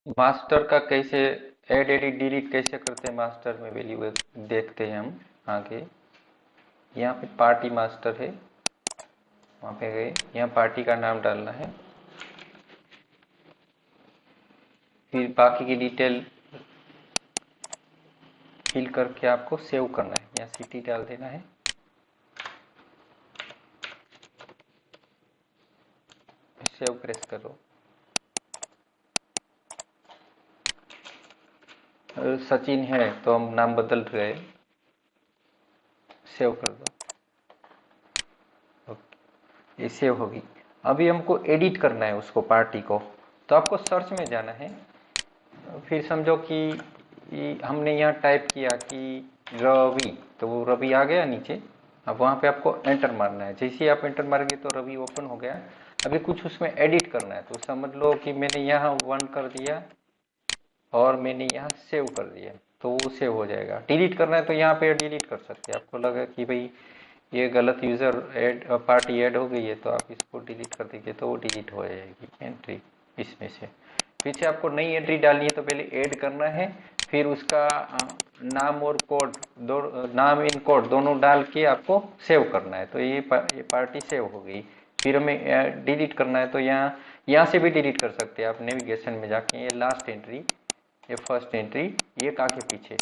Master का कैसे add edit delete कैसे करते हैं, मास्टर में वैल्यू देखते हैं हम आगे। यहाँ पे पार्टी मास्टर है, वहाँ पे गए, यहाँ पार्टी का नाम डालना है, फिर बाकी की डिटेल फिल करके आपको सेव करना है। यहाँ सिटी डाल देना है, सेव प्रेस करो। सचिन है तो हम नाम बदल रहे, सेव कर दो। ओके, ये सेव होगी। अभी हमको एडिट करना है उसको, पार्टी को, तो आपको सर्च में जाना है। फिर समझो कि हमने यहाँ टाइप किया कि रवि, तो वो रवि आ गया नीचे। अब वहाँ पे आपको एंटर मारना है, जैसे ही आप एंटर मारेंगे तो रवि ओपन हो गया। अभी कुछ उसमें एडिट करना है, तो समझ लो कि मैंने यहाँ 1 कर दिया और मैंने यहाँ सेव कर दिया, तो वो सेव हो जाएगा। डिलीट करना है तो यहाँ पे डिलीट कर सकते हैं। आपको लगा कि भाई ये गलत यूज़र ऐड पार्टी ऐड हो गई है, तो आप इसको डिलीट कर दीजिए, तो वो डिलीट हो जाएगी एंट्री इसमें से। पीछे आपको नई एंट्री डालनी है, तो पहले ऐड करना है, फिर उसका नाम और कोड दो, नाम इन कोड दोनों डाल के आपको सेव करना है। तो ये पार्टी सेव हो गई। फिर हमें डिलीट करना है, तो यहाँ से भी डिलीट कर सकते हैं आप नेविगेशन में जाके। ये लास्ट एंट्री, ये फर्स्ट एंट्री, ये आगे पीछे,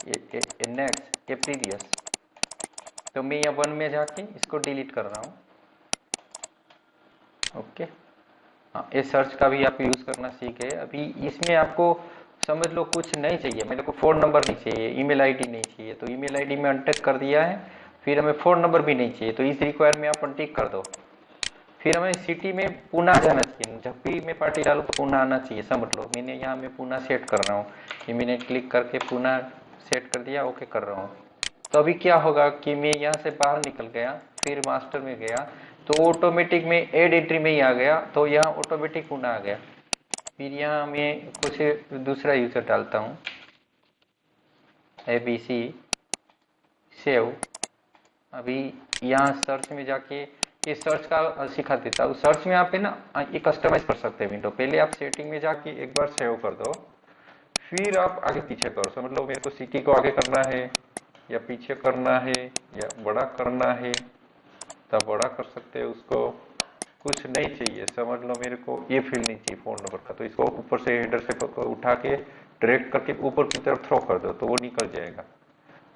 ये नेक्स्ट, ये प्रीवियस। तो मैं यहाँ 1 में जाके इसको डिलीट कर रहा हूँ। ओके, हाँ, ये सर्च का भी आप यूज़ करना सीख गए। अभी इसमें आपको समझ लो कुछ नहीं चाहिए, मेरे को फ़ोन नंबर नहीं चाहिए, ईमेल आईडी नहीं चाहिए, तो ईमेल आईडी में अनटिक कर दिया है। फिर हमें फ़ोन नंबर भी नहीं चाहिए, तो इस रिक्वायर में आप अनटिक कर दो। फिर हमें सिटी में पुणे जाना चाहिए, जब भी मैं पार्टी डालूँ तो पुणे आना चाहिए। समझ लो मैंने यहाँ मैं पुणे सेट कर रहा हूँ, ये मैंने क्लिक करके पुणे सेट कर दिया, ओके कर रहा हूँ। तो अभी क्या होगा कि मैं यहाँ से बाहर निकल गया, फिर मास्टर में गया, तो ऑटोमेटिक में एड एंट्री में ही आ गया, तो यहाँ ऑटोमेटिक पुणे आ गया। फिर यहाँ मैं कुछ दूसरा यूज़र डालता हूँ, ABC सेव। अभी यहाँ सर्च में जाके ये सर्च का सिखा देता हूँ। सर्च में आप है ना ये कस्टमाइज कर सकते हैं विंडो। पहले आप सेटिंग में जाके एक बार सेव कर दो, फिर आप आगे पीछे करो। समझ लो मेरे को सिटी को आगे करना है या पीछे करना है या बड़ा करना है, तब बड़ा कर सकते हैं उसको। कुछ नहीं चाहिए, समझ लो मेरे को ये फील्ड नहीं चाहिए फ़ोन नंबर का, तो इसको ऊपर से हेडर से उठा के ड्रैग करके ऊपर की तरफ थ्रो कर दो, तो वो निकल जाएगा।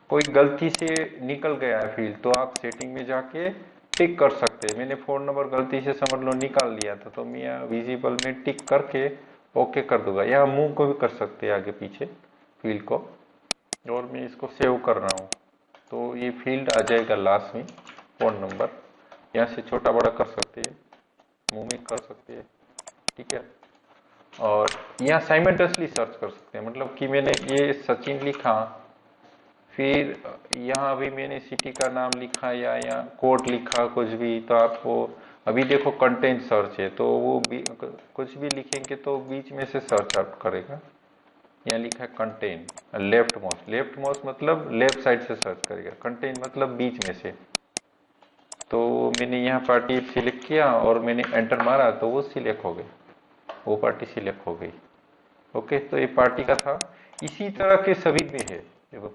कोई गलती से निकल गया है फील्ड, तो आप सेटिंग में जाके टिक कर सकते हैं। मैंने फ़ोन नंबर गलती से समझ लो निकाल लिया था, तो मैं यहाँ विजिबल में टिक करके ओके कर दूंगा। यहाँ मूव को भी कर सकते हैं आगे पीछे फील्ड को। और मैं इसको सेव कर रहा हूँ, तो ये फील्ड आ जाएगा लास्ट में फ़ोन नंबर। यहाँ से छोटा बड़ा कर सकते हैं, मूविंग कर सकते हैं, ठीक है। और यहाँ साइमल्टेनियसली सर्च कर सकते हैं, मतलब कि मैंने ये सचिन लिखा, फिर यहाँ भी मैंने सिटी का नाम लिखा या यहाँ कोड लिखा कुछ भी, तो आपको अभी देखो कंटेंट सर्च है, तो वो भी कुछ भी लिखेंगे तो बीच में से सर्च आउट करेगा। यहाँ लिखा है कंटेंट, लेफ्ट मोस्ट मतलब लेफ्ट साइड से सर्च करेगा, कंटेंट मतलब बीच में से। तो मैंने यहाँ पार्टी सिलेक्ट किया और मैंने एंटर मारा, तो वो सिलेक्ट हो गई, वो पार्टी सिलेक्ट हो गई। ओके, तो ये पार्टी का था। इसी तरह के सभी में है, देखो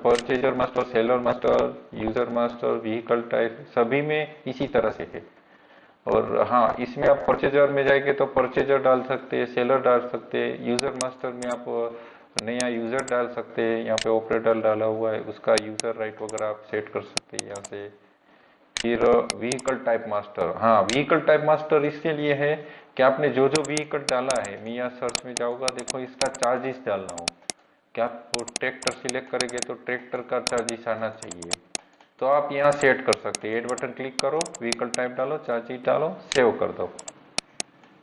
purchaser master, seller master, user master, vehicle type, सभी में इसी तरह से है। और हाँ, इसमें आप परचेजर में जाएंगे तो परचेजर डाल सकते हैं, सेलर डाल सकते हैं। यूजर मास्टर में आप नया यूजर डाल सकते हैं, यहाँ पे ऑपरेटर डाला हुआ है, उसका यूजर राइट वगैरह आप सेट कर सकते हैं यहाँ से। फिर व्हीकल टाइप मास्टर, हाँ व्हीकल टाइप मास्टर इसके लिए है कि आपने जो जो व्हीकल डाला है, मैं यहाँ सर्च में जाऊँगा, देखो इसका चार्जेस डालना हो, क्या आप ट्रैक्टर सिलेक्ट करेंगे तो ट्रैक्टर का चार्जेस आना चाहिए, तो आप यहाँ सेट कर सकते हैं। एड बटन क्लिक करो, व्हीकल टाइप डालो, चार्जेस डालो, सेव कर दो।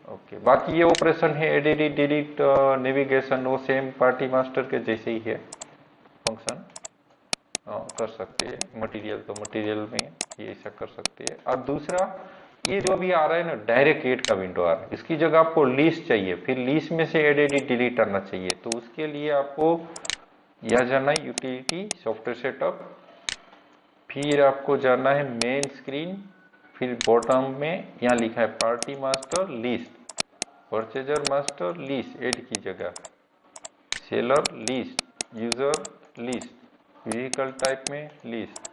ओके, बाकी ये ऑपरेशन है एडिट डिलीट नेविगेशन, वो सेम पार्टी मास्टर के जैसे ही है फंक्शन। कर सकते हैं। मटेरियल तो मटेरियल में ये ऐसा कर सकते हैं। अब दूसरा, ये जो अभी आ रहा है ना डायरेक्ट एड का विंडो आ रहा है, इसकी जगह आपको लिस्ट चाहिए, फिर लिस्ट में से एड एडिट डिलीट करना चाहिए। तो उसके लिए आपको यह जाना है यूटिलिटी सॉफ्टवेयर सेटअप, फिर आपको जाना है मेन स्क्रीन, फिर बॉटम में यहाँ लिखा है party master list, purchaser master list add की जगह, seller list, user list, vehicle type में लिस्ट,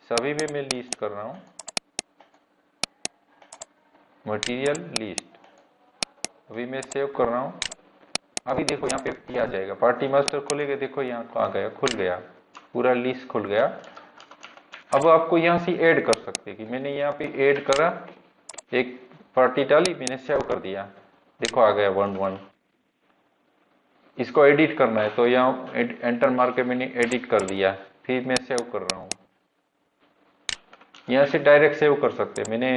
सभी में मैं लिस्ट कर रहा हूँ, मटेरियल लिस्ट। अभी मैं सेव कर रहा हूँ। अभी देखो यहाँ पे ये आ जाएगा, पार्टी मास्टर खोलेगा, देखो यहाँ आ गया, खुल गया, पूरा लिस्ट खुल गया। अब आपको यहाँ से ऐड कर सकते हैं कि मैंने यहाँ पे ऐड करा, एक पार्टी डाली, मैंने सेव कर दिया, देखो आ गया 1-1। इसको एडिट करना है तो यहाँ एंटर मार के मैंने एडिट कर दिया, फिर मैं सेव कर रहा हूँ। यहाँ से डायरेक्ट सेव कर सकते हैं, मैंने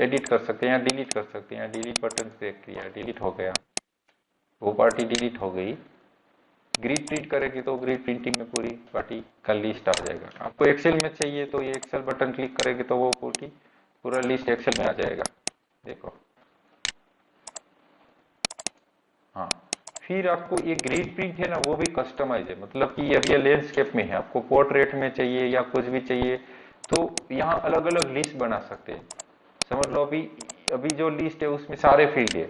एडिट कर सकते हैं, यहाँ डिलीट कर सकते हैं, यहाँ डिलीट बटन क्लिक किया, डिलीट हो गया, वो पार्टी डिलीट हो गई। ग्रिड प्रिंट करेगी तो ग्रिड प्रिंटिंग में पूरी पार्टी का लिस्ट आ जाएगा। आपको एक्सेल में चाहिए तो ये एक्सेल बटन क्लिक करेगी तो वो पूरा लिस्ट एक्सेल में आ जाएगा, देखो। हाँ, फिर आपको ये ग्रिड प्रिंट है ना, वो भी कस्टमाइज है, मतलब कि अब ये लैंडस्केप में है, आपको पोर्ट्रेट में चाहिए या कुछ भी चाहिए तो यहाँ अलग अलग लिस्ट बना सकते हैं। समझ लो अभी जो लिस्ट है उसमें सारे फील्ड है,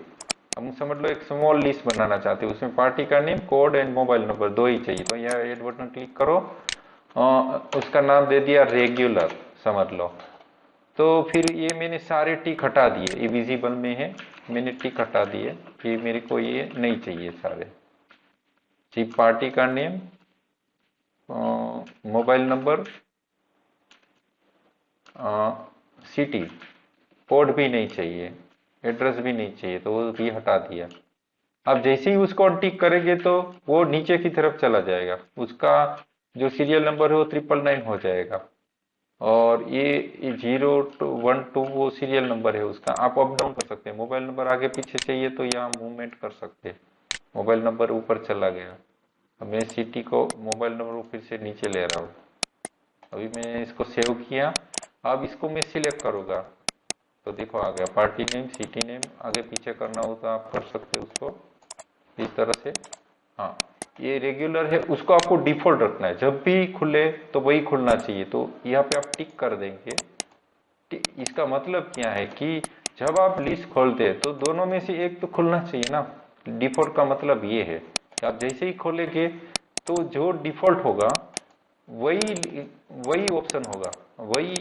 हम समझ लो एक स्मॉल लिस्ट बनाना चाहते हो, उसमें पार्टी का name, code and mobile number 2 ही चाहिए, तो यहाँ ऐड बटन क्लिक करो, उसका नाम दे दिया रेगुलर, समझ लो। तो फिर ये मैंने सारे टिक हटा दिए, ये विजिबल में है, मैंने टिक हटा दिए, ये मेरे को ये नहीं चाहिए सारे। जी, पार्टी का name, mobile number, city, code भी नहीं चाहिए, एड्रेस भी नहीं चाहिए, तो वो भी हटा दिया। अब जैसे ही उसको टिक करेंगे तो वो नीचे की तरफ चला जाएगा, उसका जो सीरियल नंबर है वो 999 हो जाएगा, और ये 0 to 1 2 वो सीरियल नंबर है उसका। आप अप डाउन कर सकते हैं, मोबाइल नंबर आगे पीछे चाहिए तो यहाँ मूवमेंट कर सकते हैं, मोबाइल नंबर ऊपर चला गया। अब मैं सिटी को मोबाइल नंबर फिर से नीचे ले रहा हूँ। अभी मैंने इसको सेव किया, अब इसको मैं सिलेक्ट करूँगा तो देखो आ गया, पार्टी नेम, सिटी नेम, आगे पीछे करना हो तो आप कर सकते हो उसको इस तरह से। हाँ, ये रेगुलर है, उसको आपको डिफॉल्ट रखना है, जब भी खुले तो वही खुलना चाहिए, तो यहाँ पे आप टिक कर देंगे। इसका मतलब क्या है कि जब आप लिस्ट खोलते हैं तो दोनों में से एक तो खुलना चाहिए ना, डिफॉल्ट का मतलब ये है कि आप जैसे ही खोलेंगे तो जो डिफॉल्ट होगा वही वही ऑप्शन होगा, वही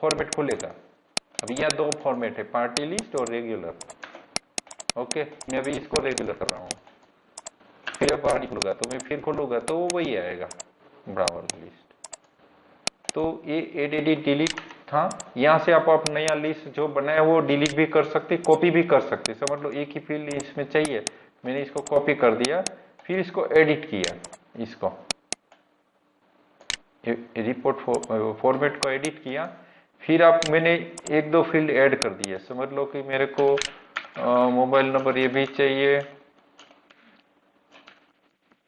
फॉर्मेट खुलेगा। अभी यहाँ 2 फॉर्मेट है, पार्टी लिस्ट और रेगुलर। ओके, मैं अभी इसको रेगुलर कर रहा हूँ, फिर बाहर निकलूंगा तो मैं फिर खोलूंगा तो वही आएगा, ब्राउजर लिस्ट। तो ये एडिट डिलीट था, यहाँ से आप नया लिस्ट जो बनाया वो डिलीट भी कर सकते, कॉपी भी कर सकते। समझ लो एक ही फील्ड इसमें चाहिए, मैंने इसको कॉपी कर दिया, फिर इसको एडिट किया, इसको रिपोर्ट फॉर्मेट को एडिट किया, फिर मैंने 1-2 फील्ड ऐड कर दिए। समझ लो कि मेरे को मोबाइल नंबर ये भी चाहिए,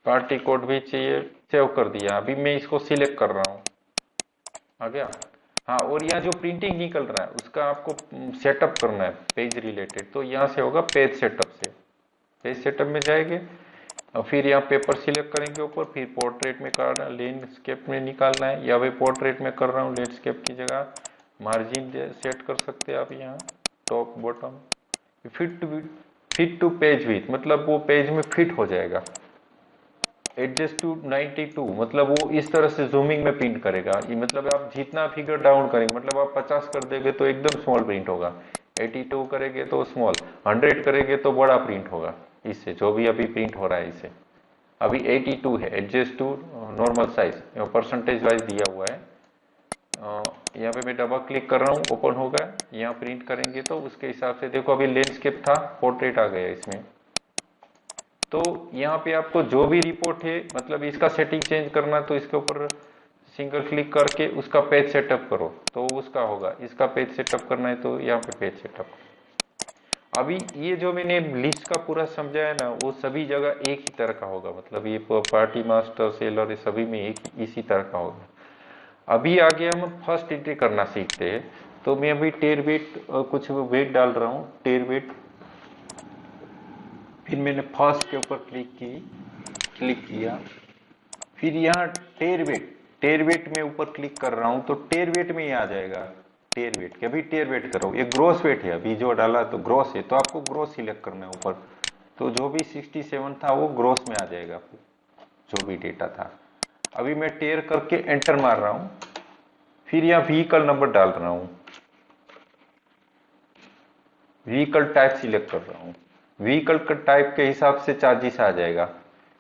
पार्टी कोड भी चाहिए, सेव कर दिया। अभी मैं इसको सिलेक्ट कर रहा हूँ, आ गया। हाँ, और यहाँ जो प्रिंटिंग निकल रहा है उसका आपको सेटअप करना है पेज रिलेटेड, तो यहाँ से होगा पेज सेटअप से, पेज सेटअप में जाएंगे और फिर यहाँ पेपर सिलेक्ट करेंगे ऊपर, फिर पोर्ट्रेट में करना, लैंडस्केप में निकालना है, या भाई पोर्ट्रेट में कर रहा हूँ लैंडस्केप की जगह, मार्जिन सेट कर सकते हैं आप यहाँ, top bottom, fit to page with, मतलब वो पेज में फिट हो जाएगा। एडजस्ट टू 92, मतलब वो इस तरह से जूमिंग में प्रिंट करेगा, ये मतलब आप जितना फिगर डाउन करेंगे, मतलब आप 50 कर देंगे तो एकदम स्मॉल प्रिंट होगा, 82 करेंगे तो स्मॉल, 100 करेंगे तो बड़ा प्रिंट होगा, इससे जो भी अभी प्रिंट हो रहा है इससे। अभी 82 है, adjust to normal size, percentage wise दिया हुआ है। यहाँ पे मैं डबल क्लिक कर रहा हूँ, ओपन होगा, यहाँ प्रिंट करेंगे तो उसके हिसाब से देखो, अभी लैंडस्केप था, पोर्ट्रेट आ गया इसमें। तो यहाँ पे आपको जो भी रिपोर्ट है, मतलब इसका सेटिंग चेंज करना तो इसके ऊपर सिंगल क्लिक करके उसका पेज सेटअप करो तो उसका होगा, इसका पेज सेटअप करना है तो यहाँ पे पेज सेटअप। अभी ये जो मैंने लिस्ट का पूरा समझाया ना, वो सभी जगह एक ही तरह का होगा, मतलब ये पार्टी मास्टर, सेलर, ये सभी में एक इसी तरह का होगा। अभी आगे हम फर्स्ट एंट्री करना सीखते हैं, तो मैं अभी टेर वेट कुछ वेट डाल रहा हूँ, टेर वेट, फिर मैंने फर्स्ट के ऊपर क्लिक किया, फिर यहाँ टेर वेट में ऊपर क्लिक कर रहा हूँ तो टेर वेट में ये आ जाएगा, टेयर वेट की, अभी टेयर वेट करो, ये ग्रॉस वेट है, अभी जो डाला तो ग्रॉस है, तो आपको ग्रॉस सिलेक्ट करना है ऊपर। तो जो भी 67 था वो ग्रॉस में आ जाएगा, जो भी डेटा था। अभी मैं टेयर करके एंटर मार रहा हूं, फिर यहाँ व्हीकल नंबर डाल रहा हूं, व्हीकल टाइप सिलेक्ट कर रहा हूं, व्हीकल का टाइप के हिसाब से चार्जेस आ जाएगा।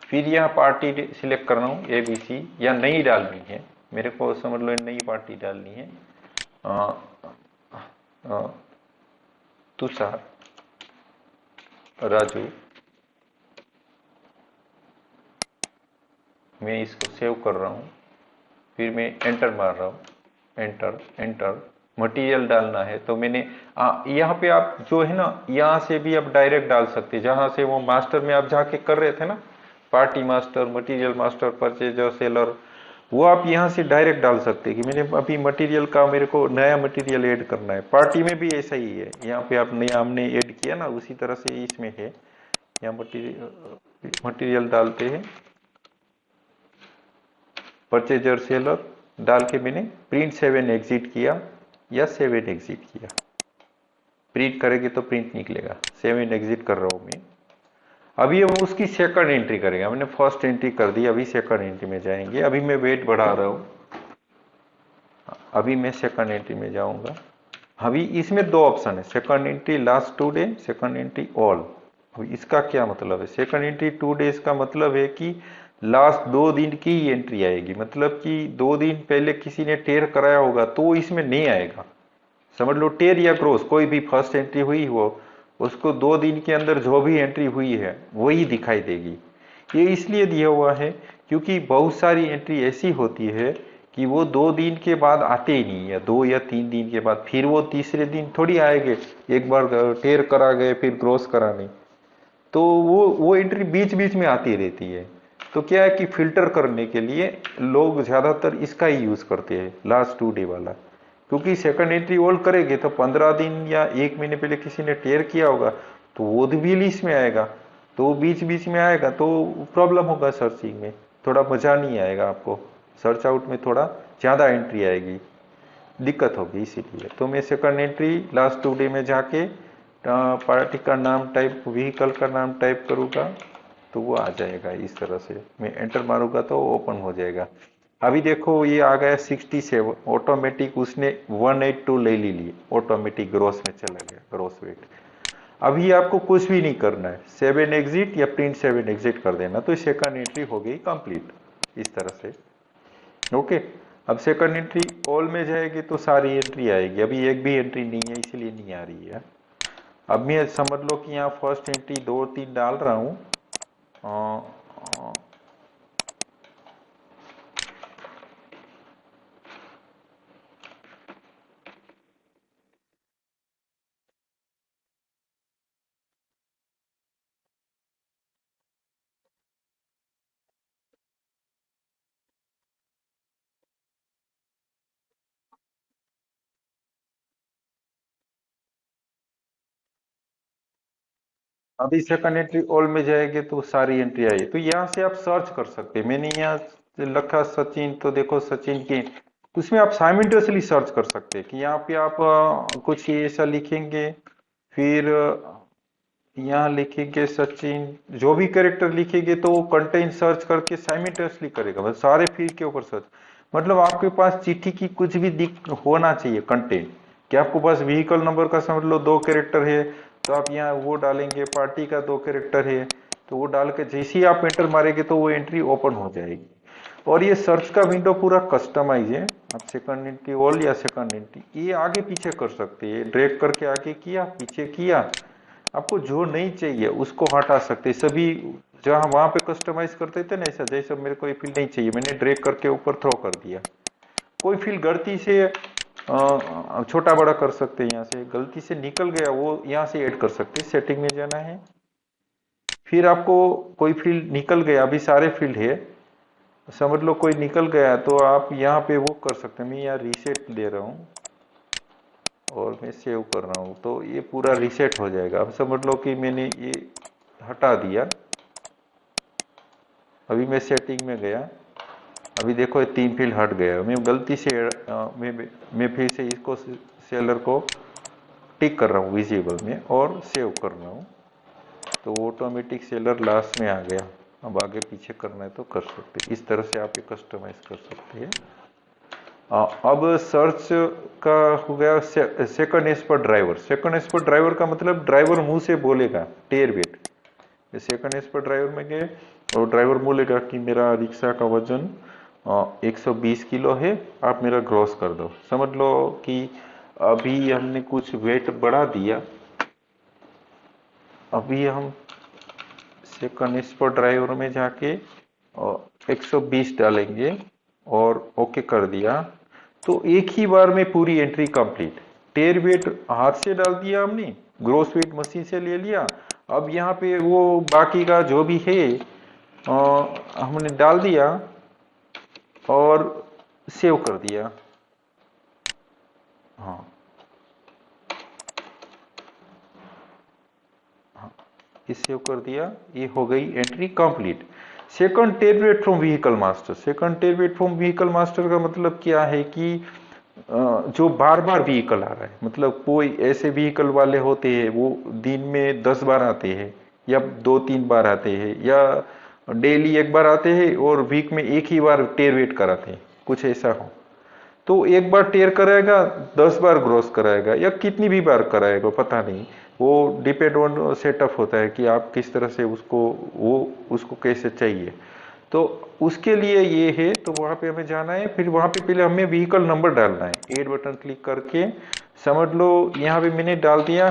फिर यहाँ पार्टी सिलेक्ट कर रहा हूँ ABC, या नई डालनी है मेरे को, समझ लो नई पार्टी डालनी है, तुषार राजू। मैं इसको सेव कर रहा हूँ, फिर मैं एंटर मार रहा हूँ, एंटर एंटर। मटेरियल डालना है तो मैंने यहाँ पे आप जो है ना, यहाँ से भी आप डायरेक्ट डाल सकते हैं, जहां से वो मास्टर में आप जाके कर रहे थे ना, party master, material master, purchaser, seller, वो आप यहाँ से डायरेक्ट डाल सकते हैं कि मैंने अभी मटेरियल का, मेरे को नया मटेरियल ऐड करना है। पार्टी में भी ऐसा ही है, यहाँ पे आप नया हमने ऐड किया ना, उसी तरह से इसमें है। यहाँ मटेरियल डालते हैं, परचेजर, सेलर डाल के मैंने प्रिंट 7 एग्जिट किया या 7 एग्जिट किया। प्रिंट करेंगे तो प्रिंट निकलेगा, 7 एग्जिट कर रहा हूं मैं। अभी हम उसकी सेकंड एंट्री करेंगे, मैंने फर्स्ट एंट्री कर दी, अभी सेकंड एंट्री में जाएंगे। अभी मैं वेट बढ़ा रहा हूं, अभी मैं सेकंड एंट्री में जाऊंगा। अभी इसमें दो ऑप्शन है, second entry last 2 day, second entry all. अभी इसका क्या मतलब है? सेकंड एंट्री 2 डेज का मतलब है कि लास्ट 2 दिन की ही एंट्री आएगी, मतलब कि 2 दिन पहले किसी ने टेयर कराया होगा तो इसमें नहीं आएगा। समझ लो टेयर या क्रॉस कोई भी फर्स्ट एंट्री हुई हो, उसको 2 दिन के अंदर जो भी एंट्री हुई है वही दिखाई देगी। ये इसलिए दिया हुआ है क्योंकि बहुत सारी एंट्री ऐसी होती है कि वो 2 दिन के बाद आते ही नहीं है, 2 या 3 दिन के बाद, फिर वो तीसरे दिन थोड़ी आएंगे। एक बार टेयर करा गए फिर क्रॉस करा नहीं, तो वो एंट्री बीच बीच में आती रहती है। तो क्या है कि फिल्टर करने के लिए लोग ज्यादातर इसका ही यूज करते हैं, लास्ट 2 डे वाला। क्योंकि सेकंड एंट्री ऑल करेंगे तो 15 दिन या 1 महीने पहले किसी ने टेयर किया होगा तो वो भी लिस्ट में आएगा, तो बीच बीच में आएगा तो प्रॉब्लम होगा, सर्चिंग में थोड़ा मजा नहीं आएगा आपको, सर्च आउट में थोड़ा ज्यादा एंट्री आएगी, दिक्कत होगी। इसीलिए तो मैं सेकंड एंट्री लास्ट 2 डे में जाके पार्टी का नाम टाइप, व्हीकल का नाम टाइप करूंगा तो वो आ जाएगा। इस तरह से मैं एंटर मारूंगा तो ओपन हो जाएगा। अभी देखो ये आ गया 67, ऑटोमेटिक उसने 182 ले ली, ऑटोमेटिक ग्रोस में चला गया, ग्रोस वेट। अभी आपको कुछ भी नहीं करना है, 7 एग्जिट या प्रिंट 7 एग्जिट कर देना तो सेकंड एंट्री हो गई कंप्लीट, इस तरह से। ओके, अब सेकंड एंट्री ऑल में जाएगी तो सारी एंट्री आएगी, अभी एक भी एंट्री नहीं है इसलिए नहीं आ रही है। अब मैं समझ लो कि यहाँ फर्स्ट एंट्री 2 3 डाल रहा हूँ, अभी सेकंड एंट्री ऑल में जाएंगे तो सारी एंट्री आई, तो यहाँ से आप सर्च कर सकते हैं। मैंने यहाँ लिखा सचिन, तो देखो सचिन की, उसमें आप साइमल्टेनियसली सर्च कर सकते हैं कि यहाँ पे आप कुछ ऐसा लिखेंगे, फिर यहाँ लिखेंगे सचिन, जो भी कैरेक्टर लिखेंगे तो वो कंटेंट सर्च करके साइमल्टेनियसली करेगा, मतलब सारे फील्ड के ऊपर सर्च। मतलब आपके पास चिट्ठी की कुछ भी दिख होना चाहिए कंटेंट, कि आपको पास व्हीकल नंबर का समझ लो 2 कैरेक्टर है तो आप यहाँ वो डालेंगे, पार्टी का 2 कैरेक्टर है तो वो डाल के जैसे ही आप एंटर मारेंगे तो वो एंट्री ओपन हो जाएगी। और ये सर्च का विंडो पूरा कस्टमाइज है, आप सेकंड एंट्री ऑल या सेकंड एंट्री ये आगे पीछे कर सकते हैं, ड्रैग करके आगे किया पीछे किया, आपको जो नहीं चाहिए उसको हटा सकते हैं। सभी जहां वहां पे कस्टमाइज करते थे ना, ऐसा जैसे मेरे को ये फील्ड नहीं चाहिए, मैंने ड्रैग करके ऊपर थ्रो कर दिया। कोई फील्ड गलती से छोटा बड़ा कर सकते हैं, यहाँ से गलती से निकल गया वो यहाँ से ऐड कर सकते हैं, सेटिंग में जाना है। फिर आपको कोई फील्ड निकल गया, अभी सारे फील्ड है, समझ लो कोई निकल गया तो आप यहाँ पे वो कर सकते हैं। मैं यहाँ रीसेट दे रहा हूँ और मैं सेव कर रहा हूँ तो ये पूरा रीसेट हो जाएगा। अब समझ लो कि मैंने ये हटा दिया, अभी मैं सेटिंग में गया, अभी देखो ये 3 फील्ड हट गया। मैं गलती से मैं फिर से इसको सेलर को टिक कर रहा हूँ विजिबल में और सेव कर रहा हूँ, तो ऑटोमेटिक सेलर लास्ट में आ गया। अब आगे पीछे करना है तो कर सकते हैं। इस तरह से आप ये कस्टमाइज कर सकते हैं। अब सर्च का हो गया सेकंड एज पर ड्राइवर। सेकंड एज पर ड्राइवर का मतलब ड्राइवर मुंह से बोलेगा टेयर वेट। सेकंड एज पर ड्राइवर में गए और ड्राइवर बोलेगा कि मेरा रिक्शा का वजन 120 किलो है, आप मेरा ग्रॉस कर दो। समझ लो कि अभी हमने कुछ वेट बढ़ा दिया, अभी हम सेकंड एज पर ड्राइवर में जाके 120 डालेंगे और ओके कर दिया, तो एक ही बार में पूरी एंट्री कंप्लीट। टेयर वेट हाथ से डाल दिया हमने, ग्रोस वेट मशीन से ले लिया, अब यहाँ पे वो बाकी का जो भी है हमने डाल दिया और सेव कर दिया। हाँ ये सेव कर दिया, ये हो गई entry complete. Second tier wait from vehicle master. Second tier wait from vehicle master का मतलब क्या है कि जो बार बार व्हीकल आ रहा है, मतलब कोई ऐसे व्हीकल वाले होते हैं वो दिन में 10 बार आते हैं या 2-3 बार आते हैं या डेली एक बार आते हैं और वीक में एक ही बार टेयर वेट कराते हैं, कुछ ऐसा हो तो एक बार टेयर कराएगा, 10 बार ग्रोस कराएगा या कितनी भी बार कराएगा पता नहीं, वो डिपेंड ऑन सेटअप होता है कि आप किस तरह से उसको कैसे चाहिए। तो उसके लिए ये है, तो वहां पे हमें जाना है, फिर वहां पे पहले हमें व्हीकल नंबर डालना है। एड बटन क्लिक करके समझ लो यहाँ पे मैंने डाल दिया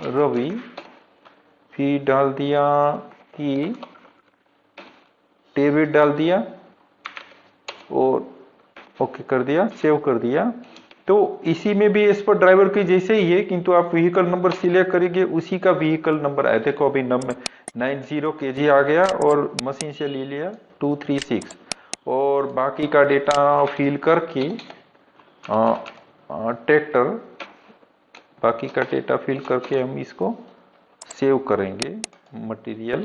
रवि, फिर डाल दिया कि डेविड डाल दिया और ओके कर दिया, सेव कर दिया। तो इसी में भी इस पर ड्राइवर की जैसे ही है, किंतु आप व्हीकल नंबर सिलेक्ट करेंगे उसी का व्हीकल नंबर आया। देखो अभी नंबर 90 kg आ गया और मशीन से ले लिया 236 और बाकी का डेटा फिल करके ट्रैक्टर, बाकी का डेटा फिल करके हम इसको सेव करेंगे मटेरियल।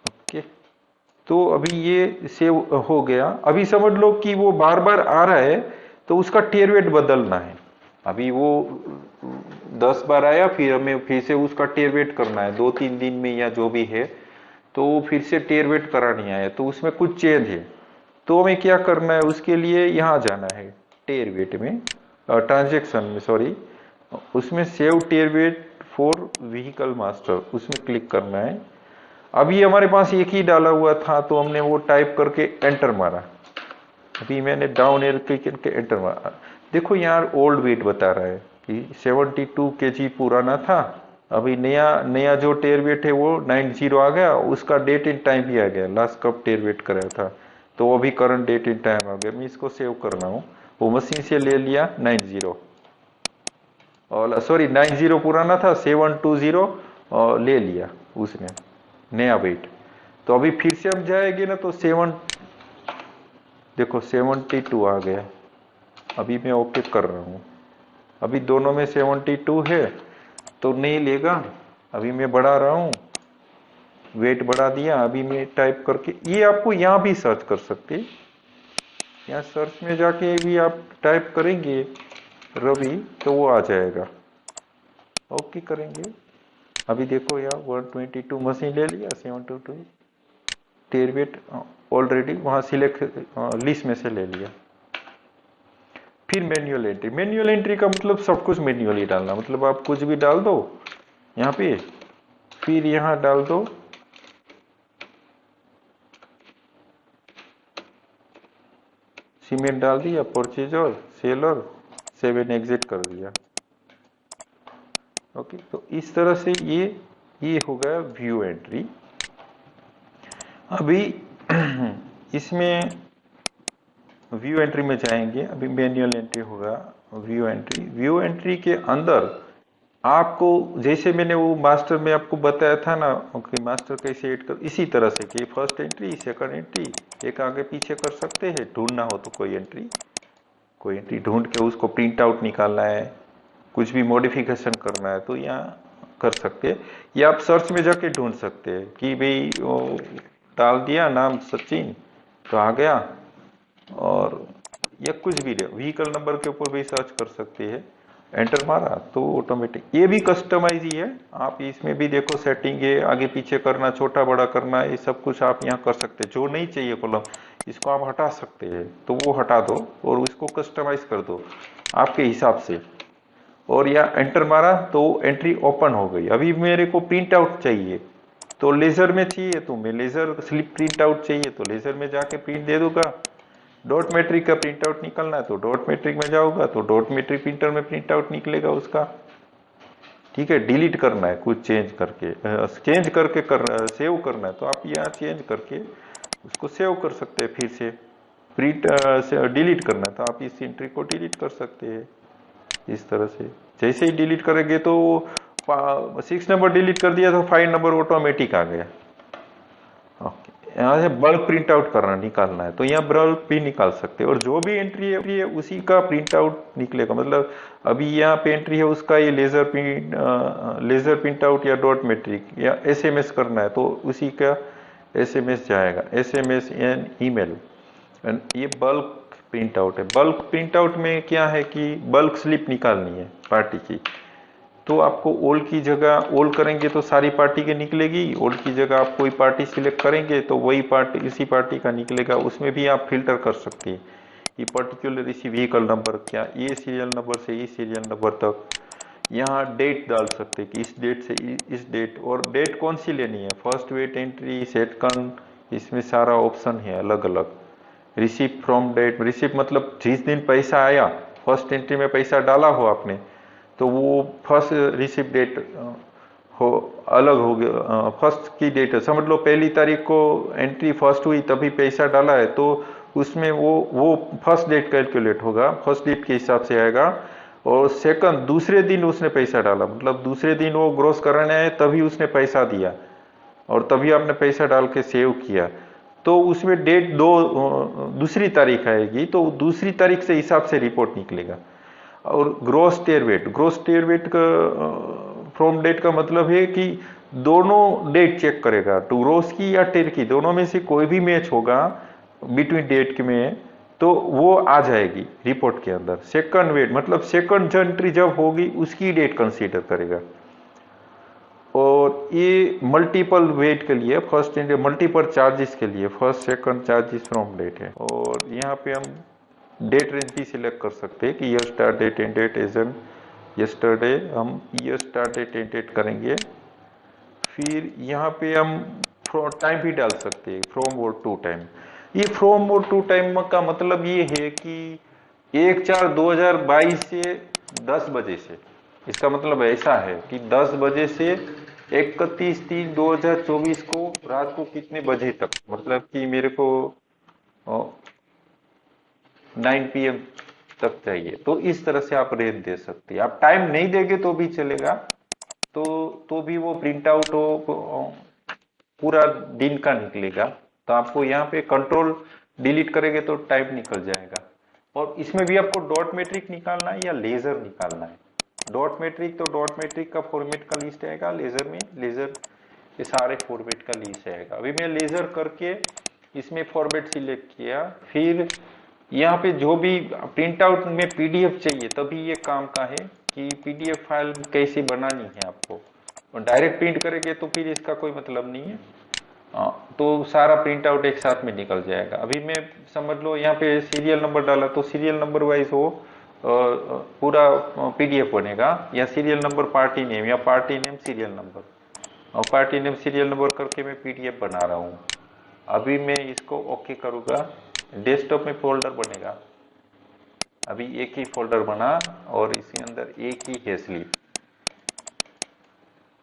ओके, तो अभी ये सेव हो गया। अभी समझ लो कि वो बार बार आ रहा है तो उसका टेयर वेट बदलना है। अभी वो 10 बार आया, फिर हमें फिर से उसका टेयर वेट करना है 2-3 दिन में या जो भी है, तो फिर से टेयर वेट करानी है, तो उसमें कुछ चेंज है। तो हमें क्या करना है, उसके लिए यहाँ जाना है टेयर वेट में, ट्रांजेक्शन में सॉरी, उसमें save tier wait for vehicle master, उसमें क्लिक करना है। अभी हमारे पास एक ही डाला हुआ था तो हमने वो टाइप करके एंटर मारा। अभी मैंने डाउन एरो क्लिक करके एंटर मारा। देखो यार ओल्ड वेट बता रहा है कि 72 kg पुराना था, अभी नया जो टेयर वेट है वो 90 आ गया, उसका डेट एंड टाइम भी आ गया, लास्ट कब टेयर वेट कराया था, तो अभी करंट डेट एंड टाइम आ गया। मैं इसको सेव करना हूँ, वो मशीन से ले लिया 90 और सॉरी 90 पुराना था, 720 और ले लिया उसने नया वेट। तो अभी फिर से हम जाएंगे ना तो 7 देखो 72 आ गया। अभी मैं ओके कर रहा हूं, अभी दोनों में 72 है तो नहीं लेगा। अभी मैं बढ़ा रहा हूं, वेट बढ़ा दिया। अभी मैं टाइप करके, ये आपको यहां भी सर्च कर सकते, यहाँ सर्च में जाके भी आप टाइप करेंगे रवि तो वो आ जाएगा। ओके करेंगे। अभी देखो यार 122 मशीन ले लिया, 722 टेयर वेट ऑलरेडी वहां सिलेक्ट लिस्ट में से ले लिया। फिर मैन्युअल एंट्री। मैन्युअल एंट्री का मतलब सब कुछ मैन्युअली डालना, मतलब आप कुछ भी डाल दो यहाँ पे, फिर यहाँ डाल दो सीमेंट डाल दिया, परचेजर सेलर 7 एग्जिट कर दिया। ओके, तो इस तरह से ये हो गया व्यू एंट्री। अभी इसमें व्यू एंट्री में जाएंगे, अभी मैन्युअल एंट्री होगा, व्यू एंट्री। व्यू एंट्री के अंदर आपको जैसे मैंने वो मास्टर में आपको बताया था ना, ओके मास्टर कैसे एड कर, इसी तरह से कि फर्स्ट एंट्री सेकंड एंट्री एक आगे पीछे कर सकते हैं। ढूंढना हो तो कोई एंट्री ढूंढ के उसको प्रिंट आउट निकालना है, कुछ भी मॉडिफिकेशन करना है तो यहाँ कर सकते हैं, या आप सर्च में जाके ढूंढ सकते हैं कि भाई डाल दिया नाम सचिन तो आ गया, और या कुछ भी व्हीकल नंबर के ऊपर भी सर्च कर सकते हैं, एंटर मारा तो ऑटोमेटिक। ये भी कस्टमाइज ही है, आप इसमें भी देखो सेटिंग है, आगे पीछे करना, छोटा बड़ा करना, ये सब कुछ आप यहाँ कर सकते हैं। जो नहीं चाहिए कॉलम इसको आप हटा सकते हैं, तो वो हटा दो और उसको कस्टमाइज कर दो आपके हिसाब से। और या एंटर मारा तो एंट्री ओपन हो गई। अभी मेरे को प्रिंट आउट चाहिए तो लेजर में चाहिए तो मैं लेजर स्लिप प्रिंट आउट चाहिए तो लेजर में जाके प्रिंट दे दूंगा। डॉट मैट्रिक का प्रिंट आउट निकलना है तो डॉट मैट्रिक में जाऊंगा तो डॉट मैट्रिक प्रिंटर में प्रिंट आउट निकलेगा उसका। ठीक है, डिलीट करना है कुछ चेंज करके, चेंज करके सेव करना है तो आप यहाँ चेंज करके उसको सेव कर सकते हैं। फिर से प्रिंट डिलीट करना है तो आप इस एंट्री को डिलीट कर सकते हैं इस तरह से। जैसे ही डिलीट करेंगे तो 6 नंबर डिलीट कर दिया तो 5 नंबर ऑटोमेटिक आ गया। ओके, यहाँ से बल्क प्रिंट आउट करना निकालना है तो यहाँ बल्क भी निकाल सकते हैं, और जो भी एंट्री है उसी का प्रिंट आउट निकलेगा। मतलब अभी यहाँ पे एंट्री है उसका ये लेजर प्रिंट आउट या डॉट मैट्रिक या एसएमएस करना है तो उसी का एसएमएस जाएगा, एसएमएस एंड ईमेल। ये बल्क प्रिंट आउट है। बल्क प्रिंट आउट में क्या है कि बल्क स्लिप निकालनी है पार्टी की, तो आपको ऑल की जगह ऑल करेंगे तो सारी पार्टी के निकलेगी, ऑल की जगह आप कोई पार्टी सिलेक्ट करेंगे तो वही पार्टी इसी पार्टी का निकलेगा। उसमें भी आप फिल्टर कर सकते हैं कि पर्टिकुलर इसी व्हीकल नंबर, क्या ये सीरियल नंबर से इस सीरियल नंबर तक। यहाँ डेट डाल सकते हैं कि इस डेट से इस डेट, और डेट कौन सी लेनी है, फर्स्ट वेट एंट्री, सेकंड, इसमें सारा ऑप्शन है अलग अलग। रिसीव फ्रॉम डेट, रिसीव मतलब जिस दिन पैसा आया, फर्स्ट एंट्री में पैसा डाला हो आपने तो वो फर्स्ट रिसीव डेट हो अलग हो गया। फर्स्ट की डेट समझ लो पहली तारीख को एंट्री फर्स्ट हुई तभी पैसा डाला है तो उसमें वो फर्स्ट डेट कैलकुलेट होगा, फर्स्ट डेट के हिसाब से आएगा। और सेकंड दूसरे दिन उसने पैसा डाला, मतलब दूसरे दिन वो ग्रोस कराने आए तभी उसने पैसा दिया और तभी आपने पैसा डाल के सेव किया, तो उसमें डेट दूसरी तारीख आएगी तो दूसरी तारीख से हिसाब से रिपोर्ट निकलेगा। और ग्रोस टेयर वेट का फ्रॉम डेट का मतलब है कि दोनों डेट चेक करेगा, टू ग्रोस की या टेयर की, दोनों में से कोई भी मैच होगा बिटवीन डेट में तो वो आ जाएगी रिपोर्ट के अंदर। सेकंड वेट मतलब सेकंड एंट्री जब होगी उसकी डेट कंसीडर करेगा। और ये मल्टीपल वेट के लिए फर्स्ट एंट्री, मल्टीपल चार्जेस के लिए first second charges from date है। और यहाँ पे हम डेट रेंज भी सिलेक्ट कर सकते हैं कि year start date end date as on yesterday, हम year start date end date करेंगे। फिर यहाँ पे हम टाइम भी डाल सकते हैं, फ्रॉम और टू टाइम। ये फ्रॉम और टू टाइम का मतलब ये है कि 1/4/2022 से 10 बजे से, इसका मतलब ऐसा है कि 10 बजे से 31/3/2024 को रात को कितने बजे तक, मतलब कि मेरे को 9 PM तक चाहिए, तो इस तरह से आप रेंज दे सकते हैं। आप टाइम नहीं देंगे तो भी चलेगा, तो भी वो प्रिंट आउट हो पूरा दिन का निकलेगा। तो आपको यहाँ पे कंट्रोल डिलीट करेंगे तो टाइम निकल जाएगा। और इसमें भी आपको डॉट मैट्रिक निकालना है या लेजर निकालना है। डॉट मैट्रिक तो डॉट मैट्रिक का फॉर्मेट का लिस्ट आएगा, लेजर में लेजर ये सारे फॉर्मेट का लिस्ट आएगा। अभी मैं लेजर करके इसमें फॉर्मेट सिलेक्ट किया, फिर यहाँ पे जो भी प्रिंट आउट में पीडीएफ चाहिए तभी ये काम का है कि पीडीएफ फाइल कैसे बनानी है आपको, और डायरेक्ट प्रिंट करेंगे तो फिर इसका कोई मतलब नहीं है। तो सारा प्रिंट आउट एक साथ में निकल जाएगा। अभी मैं समझ लो यहाँ पे सीरियल नंबर डाला तो सीरियल नंबर वाइज वो पूरा पीडीएफ बनेगा, या सीरियल नंबर पार्टी नेम या पार्टी नेम सीरियल नंबर, और पार्टी नेम सीरियल नंबर करके मैं पीडीएफ बना रहा हूँ। अभी मैं इसको ओके करूंगा, डेस्कटॉप में फोल्डर बनेगा। अभी एक ही फोल्डर बना और इसके अंदर एक ही है स्लिप।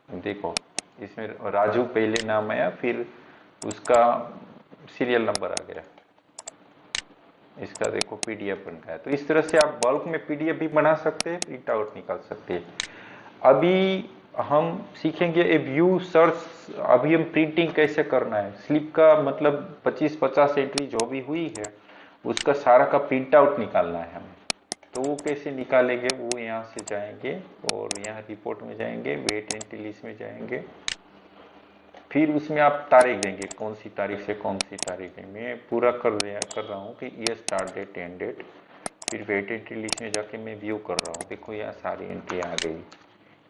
देखो इसमें राजू पहले नाम आया, फिर उसका सीरियल नंबर आ गया, इसका देखो पीडीएफ बन गया। तो इस तरह से आप बल्क में पीडीएफ भी बना सकते हैं, प्रिंट आउट निकाल सकते हैं। अभी हम सीखेंगे ए व्यू सर्च, अभी हम प्रिंटिंग कैसे करना है। स्लिप का मतलब 25-50 एंट्री जो भी हुई है उसका सारा का प्रिंट आउट निकालना है हमें। तो वो कैसे निकालेंगे, वो यहाँ से जाएंगे और यहाँ रिपोर्ट में जाएंगे, वेट एंट्री लिस्ट में जाएंगे, फिर उसमें आप तारीख देंगे, कौन सी तारीख से कौन सी तारीख है। मैं पूरा कर रहा हूँ कि ये स्टार्ट डेट एंड डेट, फिर वेट एंट्री लिस्ट में जाके मैं व्यू कर रहा हूँ। देखो यहाँ सारी एंट्री आ गई।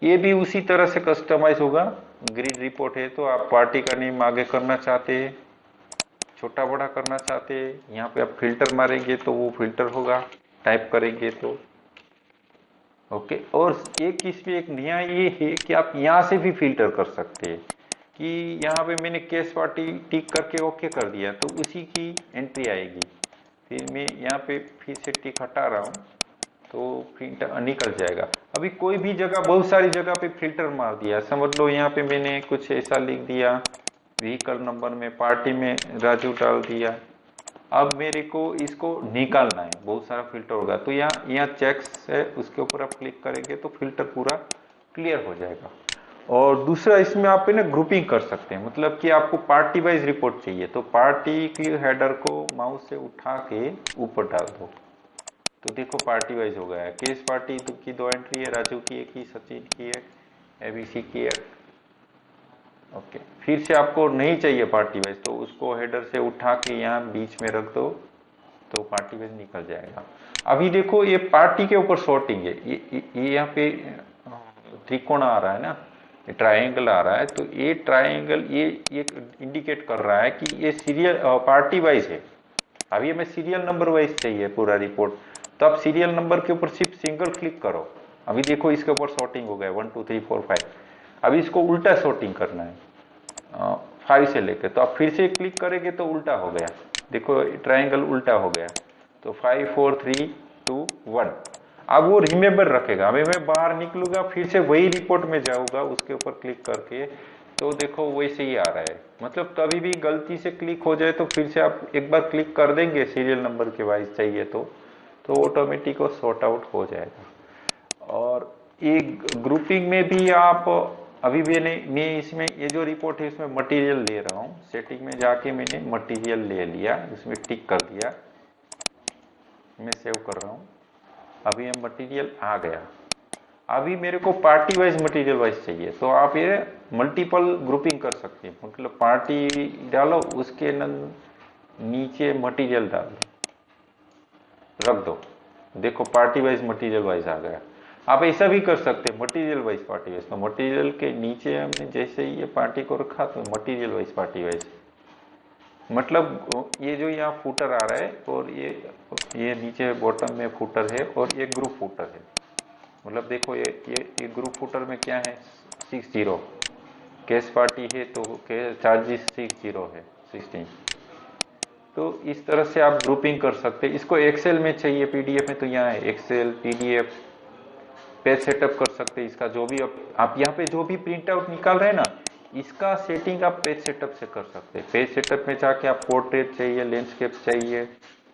ये भी उसी तरह से कस्टमाइज होगा। ग्रिड रिपोर्ट है तो आप पार्टी का नेम आगे करना चाहते हैं, छोटा बड़ा करना चाहते हैं, यहाँ पे आप फिल्टर मारेंगे तो वो फिल्टर होगा, टाइप करेंगे तो ओके। और एक इसमें एक नया ये है कि आप यहाँ से भी फिल्टर कर सकते हैं कि यहाँ पे मैंने केस पार्टी टिक करके ओके कर दिया तो उसी की एंट्री आएगी। फिर मैं यहाँ पे फिर से टिक हटा रहा हूँ तो फिल्टर निकल जाएगा। अभी कोई भी जगह, बहुत सारी जगह पे फिल्टर मार दिया, समझ लो यहाँ पे मैंने कुछ ऐसा लिख दिया, व्हीकल नंबर में पार्टी में राजू डाल दिया। अब मेरे को इसको निकालना है, बहुत सारा फिल्टर होगा तो यहाँ चेक्स है, उसके ऊपर आप क्लिक करेंगे तो फिल्टर पूरा क्लियर हो जाएगा। और दूसरा इसमें आप ना ग्रुपिंग कर सकते हैं, मतलब कि आपको पार्टी वाइज रिपोर्ट चाहिए तो पार्टी की हेडर को माउस से उठा के ऊपर डाल दो तो देखो पार्टी वाइज हो गया है। केस पार्टी तो की 2 एंट्री है, राजू की 1 ही, सचिन की 1, एबीसी की 1। ओके, फिर से आपको नहीं चाहिए पार्टी वाइज तो उसको हेडर से उठा के यहाँ बीच में रख दो तो पार्टी वाइज निकल जाएगा। अभी देखो ये पार्टी के ऊपर सॉर्टिंग है, ये यहाँ पे त्रिकोण आ रहा है ना, ये ट्रायंगल आ रहा है तो ये ट्रायंगल ये इंडिकेट कर रहा है कि ये सीरियल पार्टी वाइज है। अभी हमें सीरियल नंबर वाइज चाहिए पूरा रिपोर्ट तो आप सीरियल नंबर के ऊपर सिर्फ सिंगल क्लिक करो। अभी देखो इसके ऊपर सॉर्टिंग हो गया 1 2 3 4 5। अभी इसको उल्टा सॉर्टिंग करना है 5 से लेकर, तो आप फिर से क्लिक करेंगे तो उल्टा हो गया, देखो ट्रायंगल उल्टा हो गया तो 5 4 3 2 1। अब वो रिमेंबर रखेगा। अभी मैं बाहर निकलूंगा फिर से वही रिपोर्ट में जाऊंगा उसके ऊपर क्लिक करके तो देखो वैसे ही आ रहा है। मतलब कभी भी गलती से क्लिक हो जाए तो फिर से आप एक बार क्लिक कर देंगे सीरियल नंबर के वाइज चाहिए तो ऑटोमेटिक वो सॉर्ट आउट हो जाएगा। और एक ग्रुपिंग में भी आप, अभी मैं इसमें ये जो रिपोर्ट है इसमें मटेरियल ले रहा हूँ, सेटिंग में जाके मैंने मटेरियल ले लिया, इसमें टिक कर दिया, मैं सेव कर रहा हूँ। अभी ये मटेरियल आ गया। अभी मेरे को पार्टी वाइज मटेरियल वाइज चाहिए तो आप ये मल्टीपल ग्रुपिंग कर सकते हैं, मतलब पार्टी डालो उसके नीचे मटेरियल डाल दो, रख दो, देखो पार्टी वाइज मटेरियल वाइज आ गया। आप ऐसा भी कर सकते हैं मटेरियल वाइज पार्टी वाइज, तो मटेरियल के नीचे हमने जैसे ही ये पार्टी को रखा तो मटेरियल वाइज पार्टी वाइज, मतलब ये जो यहाँ फूटर आ रहा है और ये नीचे बॉटम में फूटर है और ये ग्रुप फूटर है। मतलब देखो ये ग्रुप फूटर में क्या है 60, केस पार्टी है तो चार्जेस 60 है 16। तो इस तरह से आप ग्रुपिंग कर सकते हैं। इसको एक्सेल में चाहिए, पीडीएफ में तो यहाँ है एक्सेल, पीडीएफ, पेज सेटअप कर सकते हैं। इसका जो भी आप यहाँ पे जो भी प्रिंट आउट निकाल रहे हैं ना, इसका सेटिंग आप पेज सेटअप से कर सकते हैं। पेज सेटअप में जाके आप पोर्ट्रेट चाहिए, लैंडस्केप चाहिए,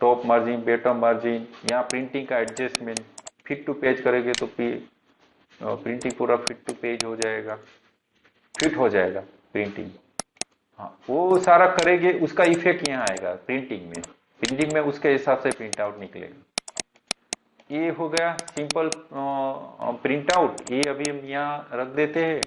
टॉप मार्जिन, बॉटम मार्जिन, यहाँ प्रिंटिंग का एडजस्टमेंट, फिट टू पेज करेंगे तो प्रिंटिंग पूरा फिट टू पेज हो जाएगा, फिट हो जाएगा प्रिंटिंग। हाँ, वो सारा करेंगे, उसका इफेक्ट यहाँ आएगा प्रिंटिंग में उसके हिसाब से प्रिंट आउट निकलेगा। ये हो गया सिंपल प्रिंट आउट, ये अभी हम यहाँ रख देते हैं।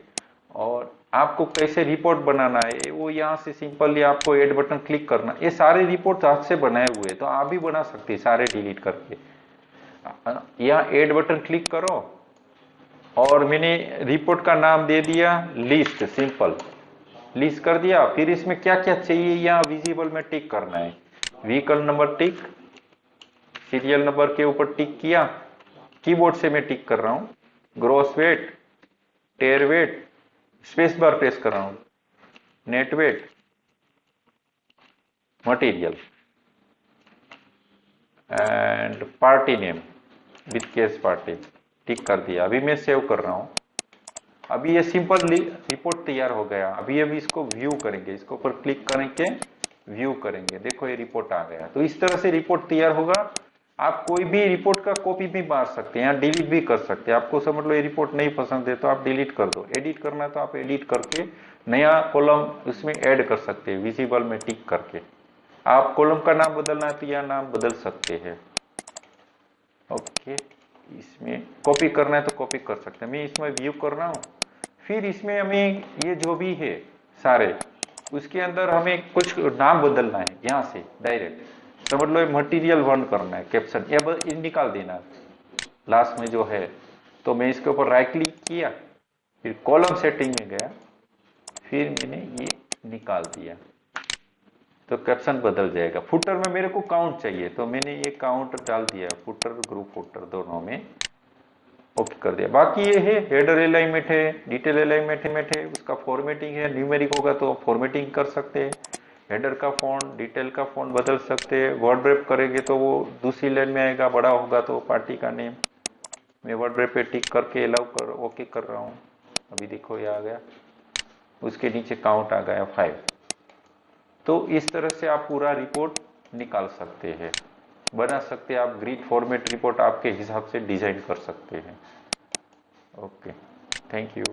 और आपको कैसे रिपोर्ट बनाना है वो यहाँ से सिंपली आपको ऐड बटन क्लिक करना। ये सारे रिपोर्ट हाथ से बनाए हुए तो आप भी बना सकते हैं सारे डिलीट करके। यहाँ ऐड बटन क्लिक करो और मैंने रिपोर्ट का नाम दे दिया लिस्ट, सिंपल लिस्ट कर दिया। फिर इसमें क्या क्या चाहिए यहाँ विजिबल में टिक करना है, व्हीकल नंबर टिक, सीरियल नंबर के ऊपर टिक किया, कीबोर्ड से मैं टिक कर रहा हूं, gross weight, tare weight, space bar press कर रहा हूं, net weight, material and party name with case party, tick कर दिया। अभी मैं सेव कर रहा हूं। अभी ये सिंपल रिपोर्ट तैयार हो गया। अभी हम इसको व्यू करेंगे, इसके ऊपर क्लिक करके व्यू करेंगे, देखो ये रिपोर्ट आ गया। तो इस तरह से रिपोर्ट तैयार होगा। आप कोई भी रिपोर्ट का कॉपी भी मार सकते हैं, यहाँ डिलीट भी कर सकते हैं। आपको समझ लो ये रिपोर्ट नहीं पसंद है तो आप डिलीट कर दो, एडिट करना है तो आप एडिट करके नया कॉलम उसमें ऐड कर सकते हैं विजिबल में टिक करके। आप कॉलम का नाम बदलना है तो यह नाम बदल सकते हैं। ओके, इसमें कॉपी करना है तो कॉपी कर सकते हैं। मैं इसमें व्यू कर रहा हूँ। फिर इसमें हमें ये जो भी है सारे उसके अंदर हमें कुछ नाम बदलना है, यहाँ से डायरेक्ट समझ लो मटेरियल 1 करना है कैप्शन, ये निकाल देना लास्ट में जो है। तो मैं इसके ऊपर राइट क्लिक किया, फिर कॉलम सेटिंग में गया, फिर मैंने ये निकाल दिया तो कैप्शन बदल जाएगा। फुटर में मेरे को काउंट चाहिए तो मैंने ये काउंट डाल दिया, फुटर ग्रुप फुटर दोनों में ओके कर दिया। बाकी ये है हेडर अलाइनमेंट है, डिटेल अलाइनमेंट है, उसका फॉर्मेटिंग है, न्यूमेरिक होगा तो फॉर्मेटिंग कर सकते हैं, हेडर का फॉन्ट डिटेल का फॉन्ट बदल सकते हैं, वर्ड रैप करेंगे तो वो दूसरी लाइन में आएगा, बड़ा होगा तो पार्टी का नेम। मैं वर्ड रैप पे टिक करके अलाउ कर ओके कर रहा हूँ, अभी देखो ये आ गया, उसके नीचे काउंट आ गया 5। तो इस तरह से आप पूरा रिपोर्ट निकाल सकते हैं, बना सकते हैं आप। ग्रिड फॉर्मेट रिपोर्ट आपके हिसाब से डिजाइन कर सकते हैं। Okay, thank you.